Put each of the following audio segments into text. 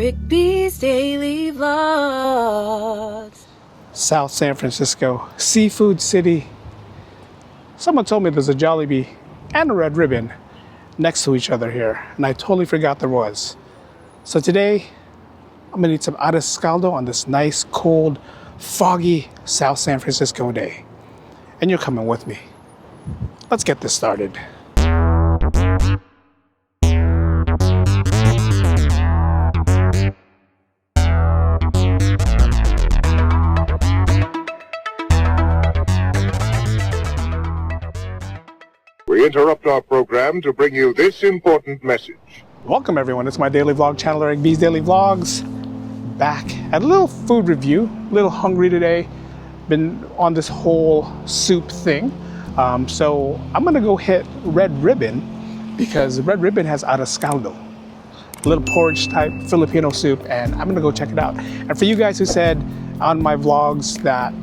Rigby's Daily Vlogs. South San Francisco, Seafood City. Someone told me there's a Jollibee and a Red Ribbon next to each other here, and I totally forgot there was. So today, I'm gonna eat some Arroz Caldo on this nice, cold, foggy South San Francisco day. And you're coming with me. Let's get this started. We interrupt our program to bring you this important message. Welcome everyone, it's my daily vlog channel, FPS Daily Vlogs. Back at a little food review, a little hungry today. Been on this whole soup thing. So I'm gonna go hit Red Ribbon because Red Ribbon has Arroz Caldo, a little porridge type Filipino soup, and I'm gonna go check it out. And for you guys who said on my vlogs that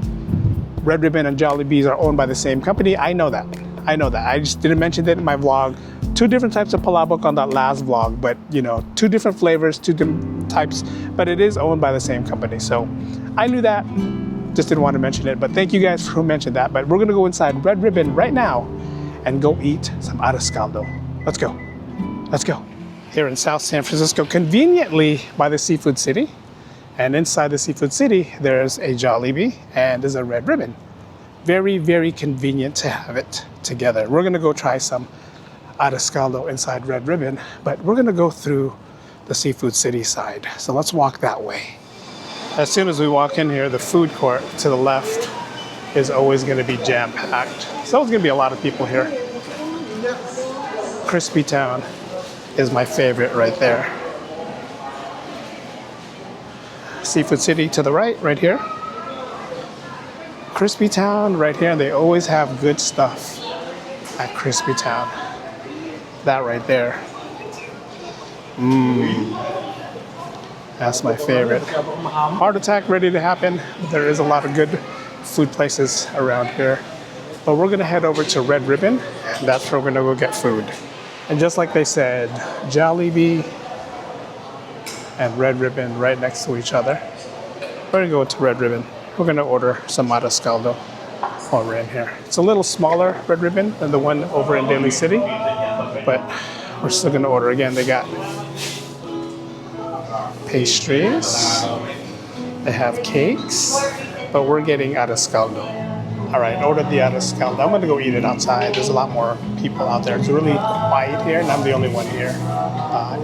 Red Ribbon and Jollibees are owned by the same company, I know that. I just didn't mention that in my vlog. Two different types of palabok on that last vlog, but you know, two different flavors, two different types, but it is owned by the same company. So I knew that, just didn't want to mention it, but thank you guys for who mentioned that. But we're gonna go inside Red Ribbon right now and go eat some Arroz Caldo. Let's go, let's go. Here in South San Francisco, conveniently by the Seafood City. And inside the Seafood City, there's a Jollibee and there's a Red Ribbon. Very, very convenient to have it together. We're gonna go try some Arroz Caldo inside Red Ribbon, but we're gonna go through the Seafood City side. So let's walk that way. As soon as we walk in here, the food court to the left is always gonna be jam-packed. So there's gonna be a lot of people here. Crispy Town is my favorite right there. Seafood City to the right here. Crispy Town right here, and they always have good stuff at Crispy Town. That right there. That's my favorite. Heart attack ready to happen. There is a lot of good food places around here. But we're gonna head over to Red Ribbon, and that's where we're gonna go get food. And just like they said, Jollibee and Red Ribbon right next to each other. We're gonna go to Red Ribbon. We're gonna order some Arroz Caldo while we're in here. It's a little smaller Red Ribbon than the one over in Daly City, but we're still gonna order. Again, they got pastries, they have cakes, but we're getting Arroz Caldo. All right, ordered the Arroz Caldo. I'm gonna go eat it outside. There's a lot more people out there. It's really quiet here, and I'm the only one here.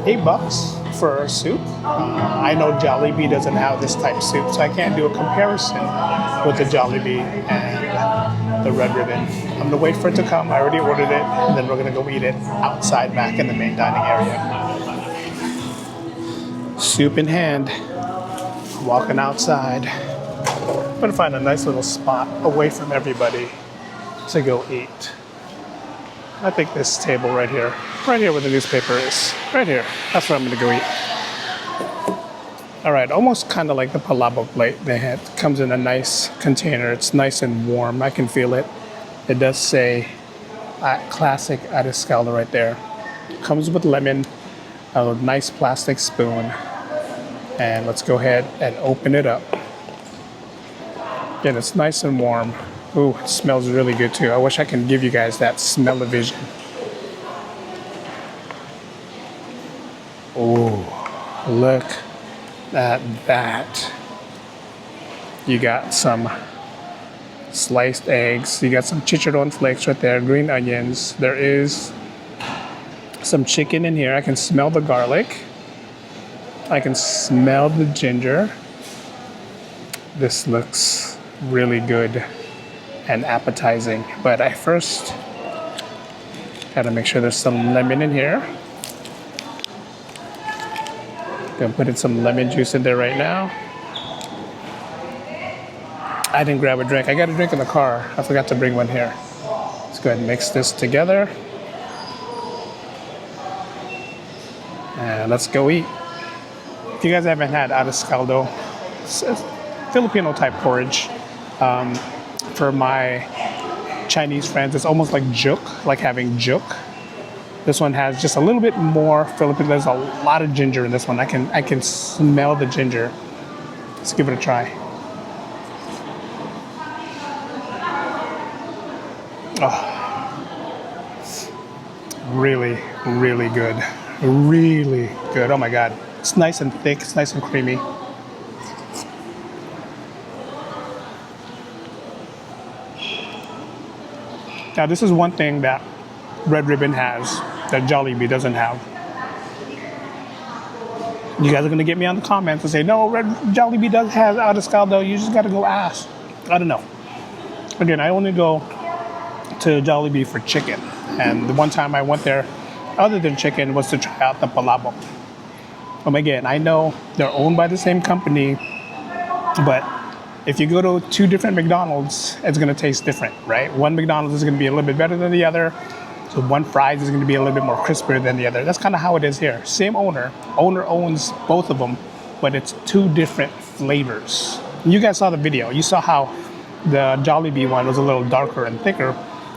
$8 for soup. I know Jollibee doesn't have this type of soup, so I can't do a comparison with the Jollibee and the Red Ribbon. I'm gonna wait for it to come. I already ordered it, and then we're gonna go eat it outside back in the main dining area. Soup in hand, walking outside. I'm gonna find a nice little spot away from everybody to go eat. I think this table right here where the newspaper is, right here, that's where I'm gonna go eat. All right, almost kind of like the palabok plate they had. Comes in a nice container. It's nice and warm. I can feel it. It does say classic Arroz Caldo right there. Comes with lemon, a nice plastic spoon. And let's go ahead and open it up. Again, it's nice and warm. Ooh, it smells really good too. I wish I could give you guys that smell-o-vision. Ooh, look at that. You got some sliced eggs. You got some chicharron flakes right there, green onions. There is some chicken in here. I can smell the garlic. I can smell the ginger. This looks really good and appetizing, but I first gotta make sure there's some lemon in here. Gonna put in some lemon juice in there right now. I didn't grab a drink. I got a drink in the car. I forgot to bring one here. Let's go ahead and mix this together. And let's go eat. If you guys haven't had Arroz Caldo, it's Filipino type porridge. For my Chinese friends, it's almost like juk, like having juk. This one has just a little bit more Filipino. There's a lot of ginger in this one. I can smell the ginger. Let's give it a try. Oh, really, really good. Really good. Oh my God. It's nice and thick. It's nice and creamy. Now, this is one thing that Red Ribbon has that Jollibee doesn't have. You guys are gonna get me on the comments and say, no, Jollibee does have Arroz Caldo. You just gotta go ask. I don't know. Again, I only go to Jollibee for chicken. And the one time I went there, other than chicken, was to try out the palabok. Again, I know they're owned by the same company, but if you go to two different McDonald's, it's gonna taste different, right? One McDonald's is gonna be a little bit better than the other. So one fries is gonna be a little bit more crispier than the other. That's kind of how it is here. Same owner owns both of them, but it's two different flavors. You guys saw the video. You saw how the Jollibee one was a little darker and thicker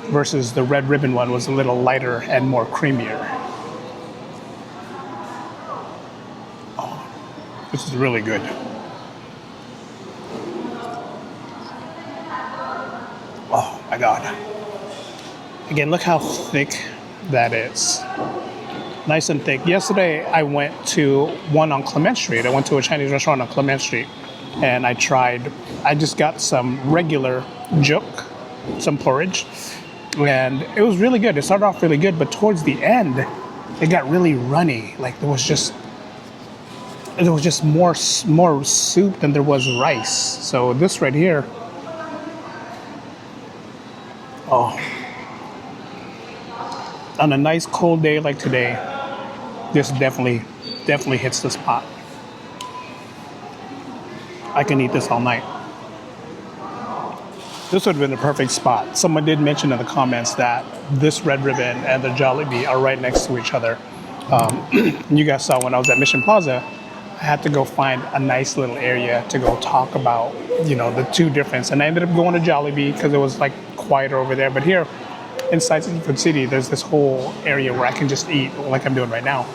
versus the Red Ribbon one was a little lighter and more creamier. Oh, this is really good. Oh my God. Again, look how thick that is. Nice and thick. Yesterday, I went to one on Clement Street. I went to a Chinese restaurant on Clement Street, and I just got some regular juk, some porridge, and it was really good. It started off really good, but towards the end, it got really runny. Like there was just more soup than there was rice. So this right here, oh, on a nice cold day like today, this definitely hits the spot. I can eat this all night. This would have been the perfect spot. Someone did mention in the comments that this Red Ribbon and the Jollibee are right next to each other. You guys saw when I was at Mission Plaza, I had to go find a nice little area to go talk about, the two difference. And I ended up going to Jollibee because it was like quieter over there. But here, inside City, there's this whole area where I can just eat like I'm doing right now.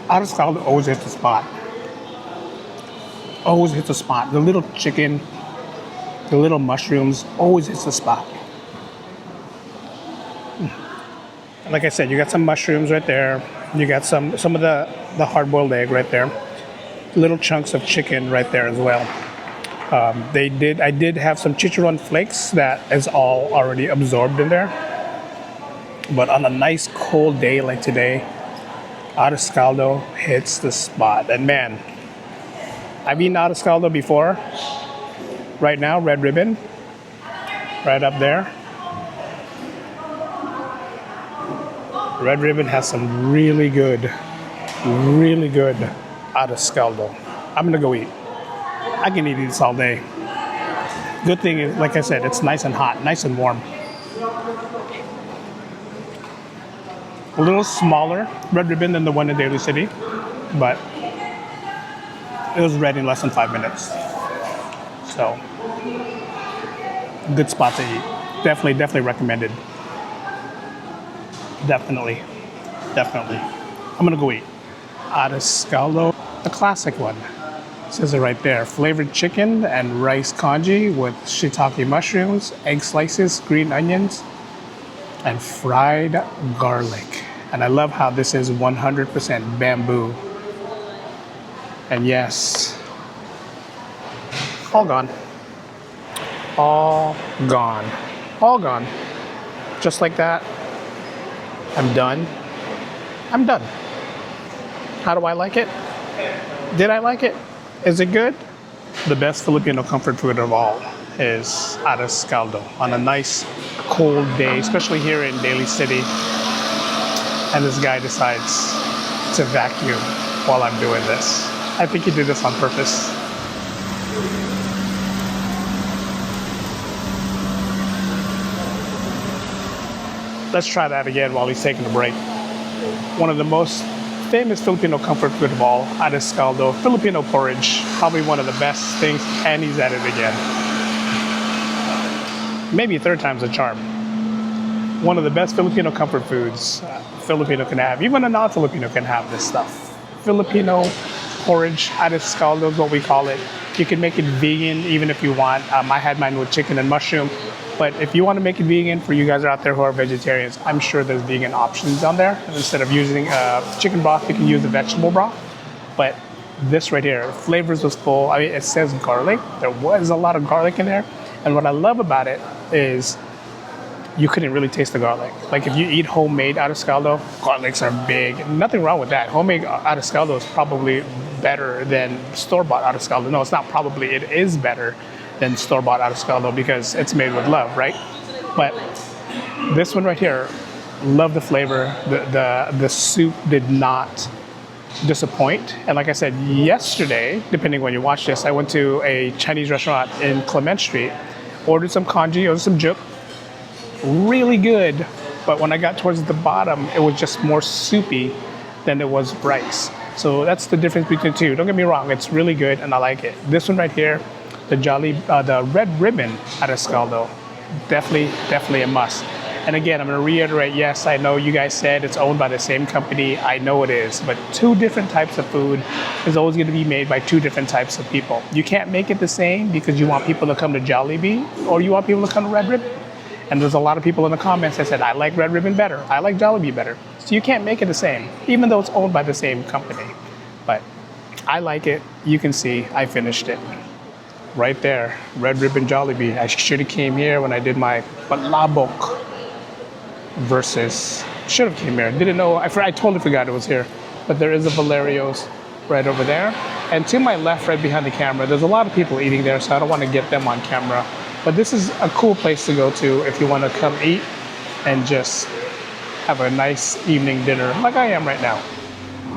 Arroz Caldo always hits the spot. Always hits the spot. The little chicken, the little mushrooms, always hits the spot. Like I said, you got some mushrooms right there. You got some of the hard-boiled egg right there. Little chunks of chicken right there as well. I did have some chicharron flakes that is all already absorbed in there. But on a nice cold day like today, Arroz Caldo hits the spot. And man, I've eaten Arroz Caldo before. Right now, Red Ribbon, right up there. Red Ribbon has some really good Arroz Caldo. I'm gonna go eat. I can eat this all day. Good thing is, like I said, it's nice and hot, nice and warm. A little smaller Red Ribbon than the one in Daly City, but it was ready in less than 5 minutes. So, good spot to eat. Definitely recommended. Definitely. I'm gonna go eat. Arroz Caldo, the classic one. It says it right there. Flavored chicken and rice congee with shiitake mushrooms, egg slices, green onions, and fried garlic. And I love how this is 100% bamboo. And yes, all gone. All gone. All gone. Just like that. I'm done. I'm done. How do I like it? Did I like it? Is it good? The best Filipino comfort food of all is Arroz Caldo on a nice cold day, especially here in Daly City. And this guy decides to vacuum while I'm doing this. I think he did this on purpose. Let's try that again while he's taking a break. One of the most famous Filipino comfort food of all, Arroz Caldo, Filipino porridge, probably one of the best things, and he's at it again. Maybe third time's a charm. one of the best Filipino comfort foods Filipino can have. Even a non-Filipino can have this stuff. Filipino porridge, Arroz Caldo is what we call it. You can make it vegan even if you want. I had mine with chicken and mushroom. But if you want to make it vegan, for you guys out there who are vegetarians, I'm sure there's vegan options on there. And instead of using chicken broth, you can use the vegetable broth. But this right here, flavors was full. I mean, it says garlic. There was a lot of garlic in there. And what I love about it is you couldn't really taste the garlic. Like if you eat homemade Arroz Caldo, garlics are big. Nothing wrong with that. Homemade Arroz Caldo is probably better than store-bought Arroz Caldo. No, it's not probably. It is better than store-bought Arroz Caldo because it's made with love, right? But this one right here, love the flavor. The soup did not disappoint. And like I said, yesterday, depending when you watch this, I went to a Chinese restaurant in Clement Street, ordered some congee, ordered some juk. Really good. But when I got towards the bottom, it was just more soupy than it was rice. So that's the difference between the two. Don't get me wrong, it's really good and I like it. This one right here, the red ribbon Arroz Caldo, definitely a must. And again, I'm going to reiterate, yes, I know you guys said it's owned by the same company. I know it is, but two different types of food is always going to be made by two different types of people. You can't make it the same because you want people to come to Jollibee or you want people to come to Red Ribbon. And there's a lot of people in the comments that said, I like Red Ribbon better. I like Jollibee better. So you can't make it the same, even though it's owned by the same company. But I like it. You can see I finished it. Right there, Red Ribbon Jollibee. I should have came here when I did my palabok versus, should have came here. Didn't know, I totally forgot it was here. But there is a Valerio's right over there. And to my left, right behind the camera, there's a lot of people eating there, so I don't want to get them on camera. But this is a cool place to go to if you want to come eat and just have a nice evening dinner like I am right now.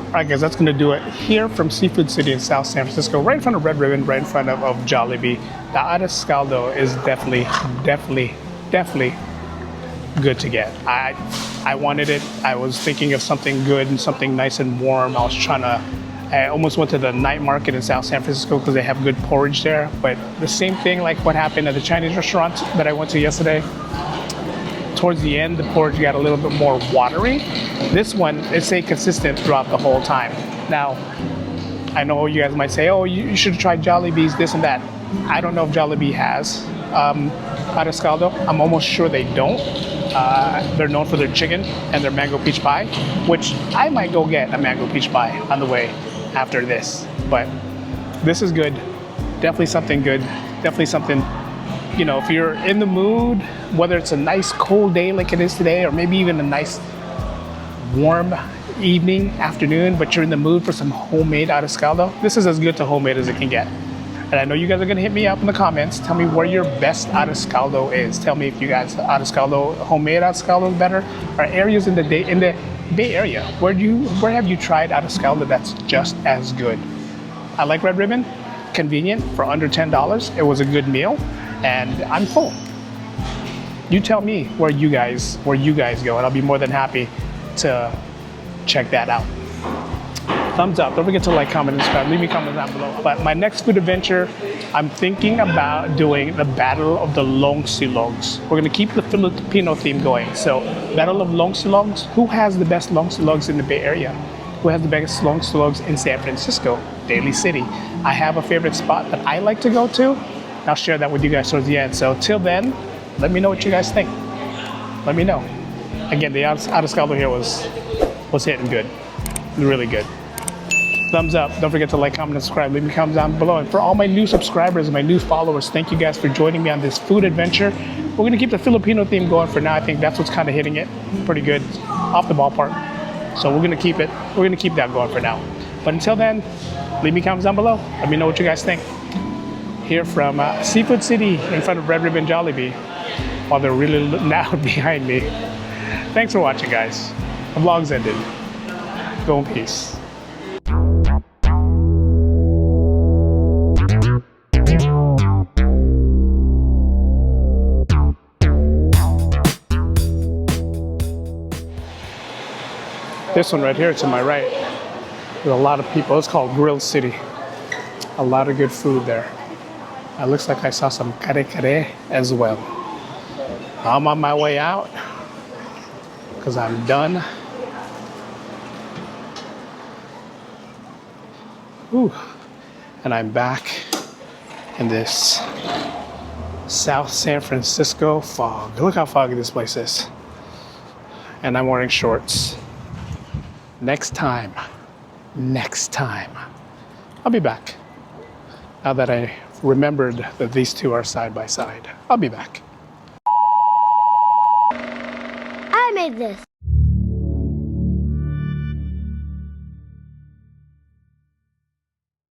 All right, guys, that's going to do it here from Seafood City in South San Francisco, right in front of Red Ribbon, right in front of Jollibee. The Arroz Caldo is definitely good to get. I wanted it. I was thinking of something good and something nice and warm. I almost went to the night market in South San Francisco because they have good porridge there. But the same thing like what happened at the Chinese restaurant that I went to yesterday. Towards the end, the porridge got a little bit more watery. This one, it stayed consistent throughout the whole time. Now, I know you guys might say, oh, you should try Jollibee's this and that. I don't know if Jollibee has Arroz Caldo. I'm almost sure they don't. They're known for their chicken and their mango peach pie, which I might go get a mango peach pie on the way after this. But this is good. Definitely something good. Definitely something, you know, if you're in the mood, whether it's a nice cold day like it is today, or maybe even a nice warm evening, afternoon, but you're in the mood for some homemade Arroz Caldo, this is as good to homemade as it can get. And I know you guys are gonna hit me up in the comments. Tell me where your best Arroz Caldo is. Tell me if you guys Arroz Caldo, homemade Arroz Caldo is better, or areas in the Bay Area. Where have you tried Arroz Caldo that's just as good? I like Red Ribbon, convenient for under $10. It was a good meal, and I'm full. You tell me where you guys go, and I'll be more than happy to check that out. Thumbs up. Don't forget to like, comment, and subscribe. Leave me comments down below. But my next food adventure, I'm thinking about doing the Battle of the Long Silogs. We're gonna keep the Filipino theme going. So, Battle of Long Silogs. Who has the best Long Silogs in the Bay Area? Who has the best Long Silogs in San Francisco, Daly City? I have a favorite spot that I like to go to. I'll share that with you guys towards the end. So till then, let me know what you guys think. Let me know. Again, the Arroz Caldo here was hitting good. Really good. Thumbs up. Don't forget to like, comment, and subscribe. Leave me comments down below. And for all my new subscribers and my new followers, thank you guys for joining me on this food adventure. We're gonna keep the Filipino theme going for now. I think that's what's kind of hitting it pretty good, off the ballpark. So we're gonna keep it. We're gonna keep that going for now. But until then, leave me comments down below. Let me know what you guys think. Here from Seafood City in front of Red Ribbon Jollibee, while they're really loud behind me. Thanks for watching, guys. The vlog's ended. Go in peace. This one right here to my right, there's a lot of people. It's called Grill City. A lot of good food there. It looks like I saw some kare-kare as well. I'm on my way out. because I'm done. Ooh. And I'm back in this South San Francisco fog. Look how foggy this place is. And I'm wearing shorts. Next time, I'll be back. Now that I remembered that these two are side by side, I'll be back. I made this.